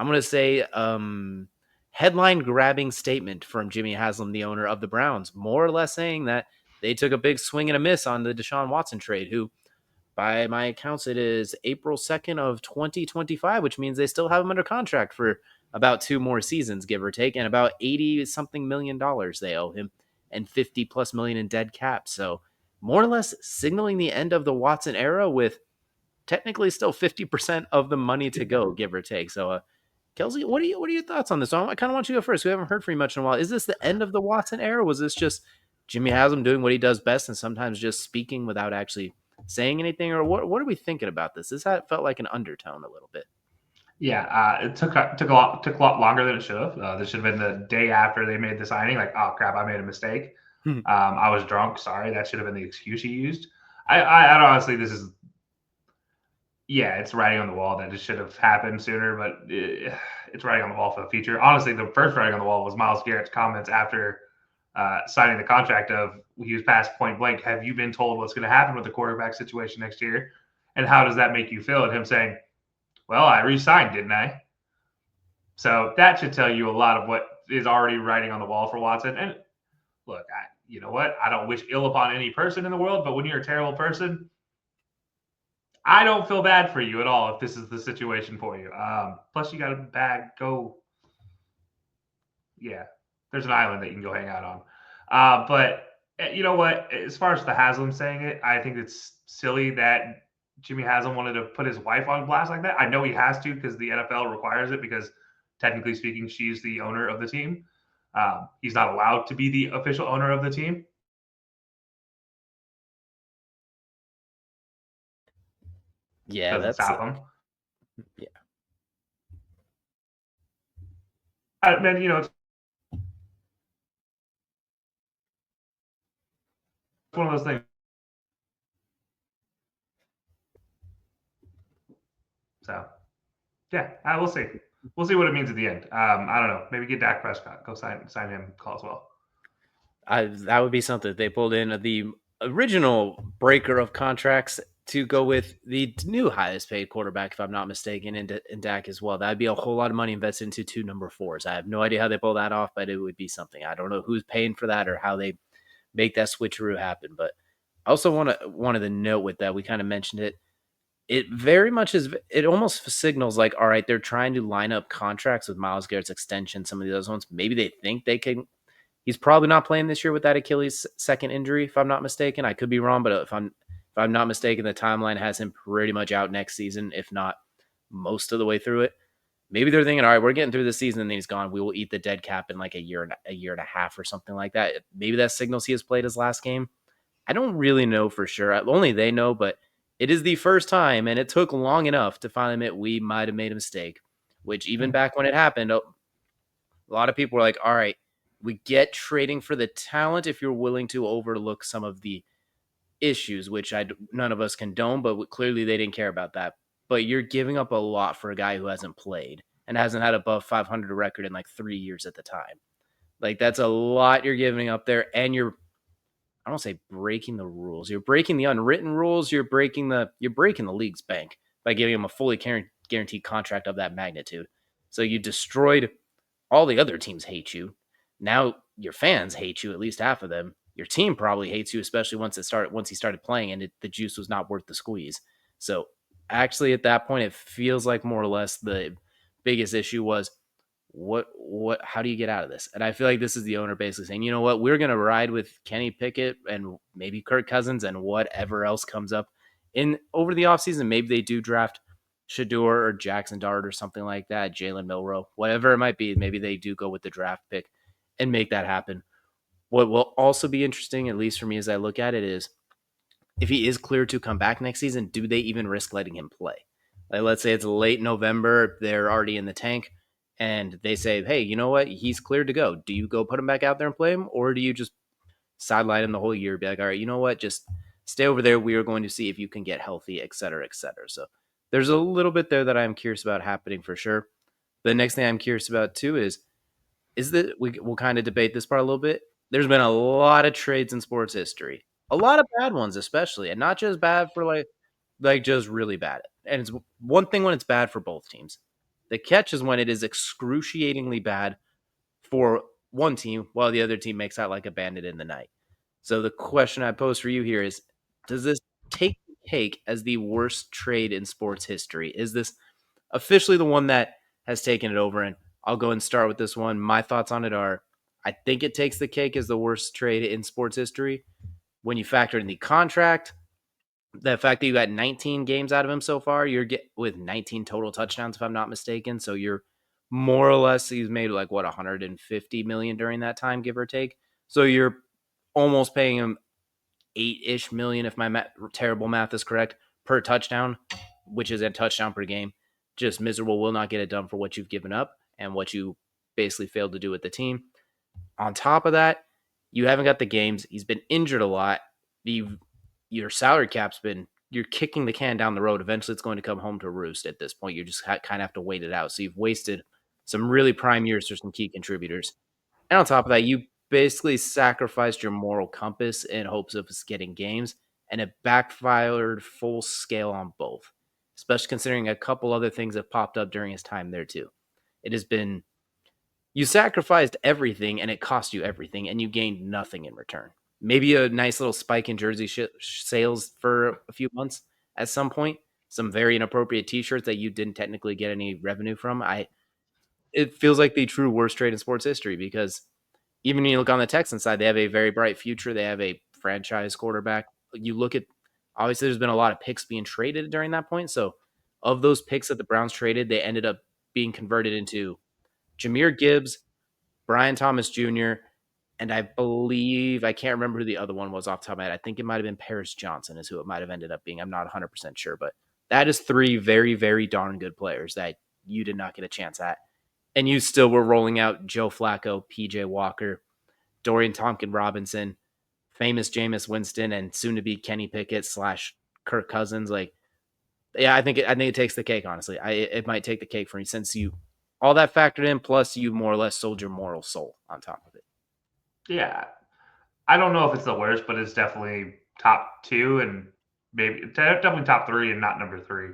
I'm going to say headline grabbing statement from Jimmy Haslam, the owner of the Browns, more or less saying that they took a big swing and a miss on the Deshaun Watson trade, who by my accounts, it is April 2nd of 2025, which means they still have him under contract for about 2 more seasons, give or take, and about 80 something million dollars they owe him and 50 plus million in dead cap. So more or less signaling the end of the Watson era with technically still 50% of the money to go, give or take. So Kelcey, what are your thoughts on this? I kind of want you to go first. We haven't heard from you much in a while. Is this the end of the Watson era? Was this just Jimmy Haslam doing what he does best and sometimes just speaking without actually saying anything? Or what are we thinking about this? This felt like an undertone a little bit. Yeah, it took a lot longer than it should have. This should have been the day after they made the signing. Like, oh crap, I made a mistake. I was drunk. Sorry, that should have been the excuse he used. I honestly, this is yeah, it's writing on the wall that it should have happened sooner, but it's writing on the wall for the future. Honestly, the first writing on the wall was Myles Garrett's comments after signing the contract of he was past point blank. Have you been told what's going to happen with the quarterback situation next year? And how does that make you feel? And him saying, well, I re-signed, didn't I? So that should tell you a lot of what is already writing on the wall for Watson. And look, you know what? I don't wish ill upon any person in the world, but when you're a terrible person, I don't feel bad for you at all if this is the situation for you. Plus, you got a bag. Go, yeah. There's an island that you can go hang out on. But you know what? As far as the Haslam saying it, I think it's silly that Jimmy Haslam wanted to put his wife on blast like that. I know he has to because the NFL requires it because technically speaking, she's the owner of the team. He's not allowed to be the official owner of the team. Yeah, Doesn't that's stop him. yeah. Man, you know, it's one of those things. So, yeah, we'll see. We'll see what it means at the end. I don't know. Maybe get Dak Prescott. Go sign him. Call as well. That would be something. They pulled in the original breaker of contracts to go with the new highest paid quarterback, if I'm not mistaken, in Dak as well. That'd be a whole lot of money invested into 2 number 4s. I have no idea how they pull that off, but it would be something. I don't know who's paying for that or how they make that switcheroo happen. But I also wanted to note with that, we kind of mentioned it. It very much is. It almost signals like, all right, they're trying to line up contracts with Myles Garrett's extension. Some of the other ones, maybe they think they can. He's probably not playing this year with that Achilles second injury, if I'm not mistaken. I could be wrong, but if I'm not mistaken, the timeline has him pretty much out next season, if not most of the way through it. Maybe they're thinking, all right, we're getting through the season, and then he's gone. We will eat the dead cap in like a year and a half or something like that. Maybe that signals he has played his last game. I don't really know for sure. Only they know, but it is the first time, and it took long enough to finally admit we might have made a mistake. Which even back when it happened, a lot of people were like, all right, we get trading for the talent if you're willing to overlook some of the issues, which none of us condone, but clearly they didn't care about that. But you're giving up a lot for a guy who hasn't played and hasn't had above 500 record in like 3 years at the time. Like that's a lot you're giving up there, and I don't say breaking the rules. You're breaking the unwritten rules. You're breaking the league's bank by giving him a fully guaranteed contract of that magnitude. So you destroyed all the other teams hate you. Now your fans hate you, at least half of them. Your team probably hates you, especially once he started playing and the juice was not worth the squeeze. So actually at that point, it feels like more or less the biggest issue was how do you get out of this? And I feel like this is the owner basically saying, you know what, we're going to ride with Kenny Pickett and maybe Kirk Cousins and whatever else comes up in over the offseason. Maybe they do draft Shador or Jackson Dart or something like that, Jalen Milroe, whatever it might be. Maybe they do go with the draft pick and make that happen. What will also be interesting, at least for me as I look at it, is if he is clear to come back next season, do they even risk letting him play? Like, let's say it's late November, they're already in the tank, and they say, hey, you know what? He's cleared to go. Do you go put him back out there and play him, or do you just sideline him the whole year, be like, all right, you know what? Just stay over there. We are going to see if you can get healthy, et cetera, et cetera. So there's a little bit there that I'm curious about happening for sure. The next thing I'm curious about too is that we'll kind of debate this part a little bit. There's been a lot of trades in sports history, a lot of bad ones, especially, and not just bad for like just really bad. And it's one thing when it's bad for both teams. The catch is when it is excruciatingly bad for one team while the other team makes out like a bandit in the night. So the question I pose for you here is, does this take the cake as the worst trade in sports history? Is this officially the one that has taken it over? And I'll go and start with this one. My thoughts on it are, I think it takes the cake as the worst trade in sports history. When you factor in the contract, the fact that you got 19 games out of him so far, you're get with 19 total touchdowns, if I'm not mistaken. So you're more or less, he's made like what, 150 million during that time, give or take. So you're almost paying him 8-ish million, if my terrible math is correct, per touchdown, which is a touchdown per game. Just miserable, will not get it done for what you've given up and what you basically failed to do with the team. On top of that, you haven't got the games. He's been injured a lot. Your salary cap's been, you're kicking the can down the road. Eventually, it's going to come home to roost at this point. You just kind of have to wait it out. So you've wasted some really prime years for some key contributors. And on top of that, you basically sacrificed your moral compass in hopes of us getting games, and it backfired full scale on both, especially considering a couple other things have popped up during his time there too. It has been, you sacrificed everything and it cost you everything, and you gained nothing in return. Maybe a nice little spike in jersey sales for a few months at some point, some very inappropriate T-shirts that you didn't technically get any revenue from. It feels like the true worst trade in sports history, because even when you look on the Texans side, they have a very bright future. They have a franchise quarterback. You look at, obviously there's been a lot of picks being traded during that point. So of those picks that the Browns traded, they ended up being converted into Jahmyr Gibbs, Brian Thomas Jr., and I believe, I can't remember who the other one was off the top of my head. I think it might have been Paris Johnson is who it might have ended up being. I'm not 100% sure, but that is three very, very darn good players that you did not get a chance at. And you still were rolling out Joe Flacco, PJ Walker, Dorian Thompkins Robinson, famous Jameis Winston, and soon to be Kenny Pickett / Kirk Cousins. Like, yeah, I think it takes the cake. Honestly, it might take the cake for me, since you all that factored in, plus you more or less sold your moral soul on top of it. Yeah, I don't know if it's the worst, but it's definitely top two and maybe definitely top three and not number three.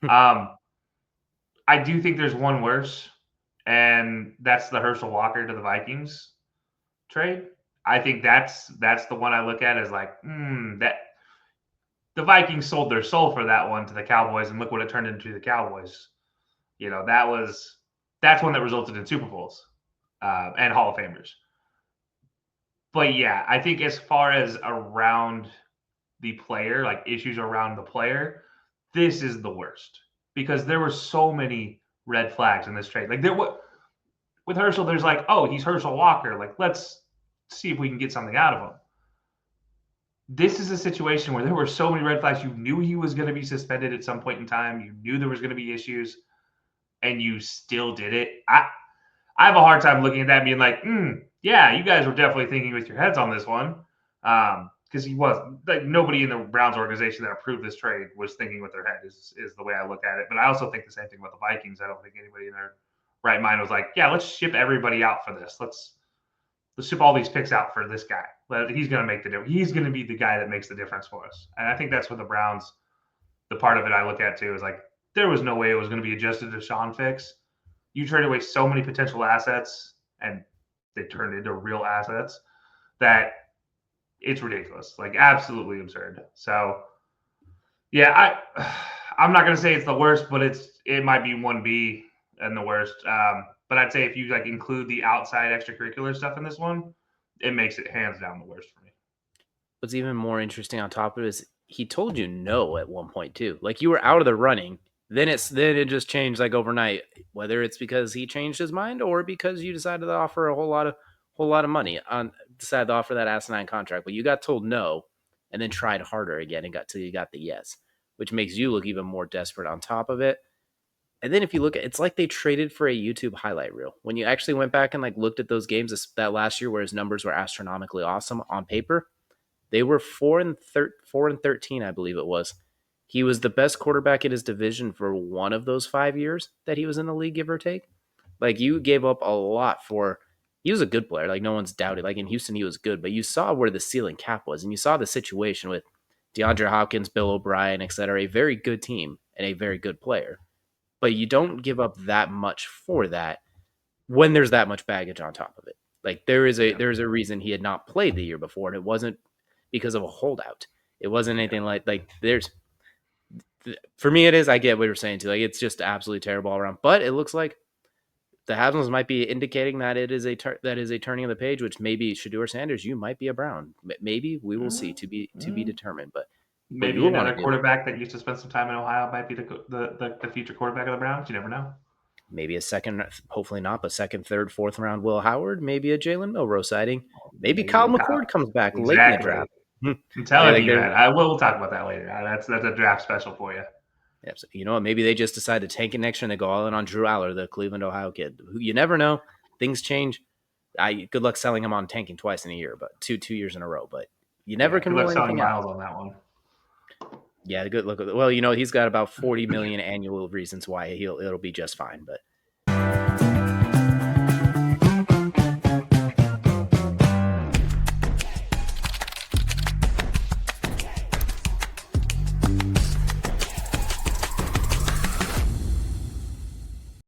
I do think there's one worse, and that's the Herschel Walker to the Vikings trade. I think that's the one I look at as like, that the Vikings sold their soul for that one to the Cowboys, and look what it turned into the Cowboys. You know, that's one that resulted in Super Bowls and Hall of Famers. But yeah, I think as far as around the player, like issues around the player, this is the worst, because there were so many red flags in this trade. Like there was with Herschel, there's like, oh, he's Herschel Walker. Like, let's see if we can get something out of him. This is a situation where there were so many red flags. You knew he was going to be suspended at some point in time. You knew there was going to be issues, and you still did it. I have a hard time looking at that and being like, yeah, you guys were definitely thinking with your heads on this one. Because he was like, nobody in the Browns organization that approved this trade was thinking with their head is the way I look at it. But I also think the same thing about the Vikings. I don't think anybody in their right mind was like, yeah, let's ship everybody out for this. Let's ship all these picks out for this guy. He's going to make the difference. He's going to be the guy that makes the difference for us. And I think that's what the Browns, the part of it I look at too, is like, there was no way it was going to be adjusted to Deshaun fix. You traded away so many potential assets, and they turned into real assets, that it's ridiculous, like absolutely absurd. So, yeah, I'm not gonna say it's the worst, but it might be 1B and the worst. But I'd say if you like include the outside extracurricular stuff in this one, it makes it hands down the worst for me. What's even more interesting on top of it is he told you no at one point too. Like, you were out of the running. Then it just changed like overnight. Whether it's because he changed his mind or because you decided to offer a whole lot of money on decided to offer that asinine contract, but you got told no, and then tried harder again and got till you got the yes, which makes you look even more desperate on top of it. And then if you look at, it's like they traded for a YouTube highlight reel. When you actually went back and like looked at those games that last year where his numbers were astronomically awesome on paper, they were 4-13, I believe it was. He was the best quarterback in his division for one of those 5 years that he was in the league, give or take. Like, you gave up a lot for. He was a good player. Like, no one's doubted. Like, in Houston, he was good, but you saw where the ceiling cap was, and you saw the situation with DeAndre Hopkins, Bill O'Brien, etc. A very good team and a very good player. but you don't give up that much for that when there's that much baggage on top of it. Like Yeah. there's a reason he had not played the year before, and it wasn't because of a holdout. It wasn't Yeah. anything like there's for me it is. I get what you're saying too. Like it's just absolutely terrible all around. But it looks like the Haslam's might be indicating that it is that is a turning of the page, which maybe Shador Sanders, you might be a Brown. Maybe we will see to be Mm, determined. But what you maybe would want another to do, quarterback that used to spend some time in Ohio might be the future quarterback of the Browns. You never know. maybe a second, hopefully not, but second, third, fourth round Will Howard, maybe a Jalen Milroe sighting, maybe Maybe Kyle a McCord cop. comes back late in the Exactly. draft. Hmm. I'm Like, telling like you, there's man. I will. We'll talk about that later. That's a draft special for you. Yeah, so, you know what? Maybe they just decide to tank it next year and they go all in on Drew Aller, the Cleveland, Ohio kid. Who you never know. Things change. Good luck selling him on tanking twice in a year, but two years in a row. But you never Yeah. can Good luck rule selling anything out. Miles on that one. Yeah, good look. Well, you know he's got about 40 million annual reasons why it'll be just fine. But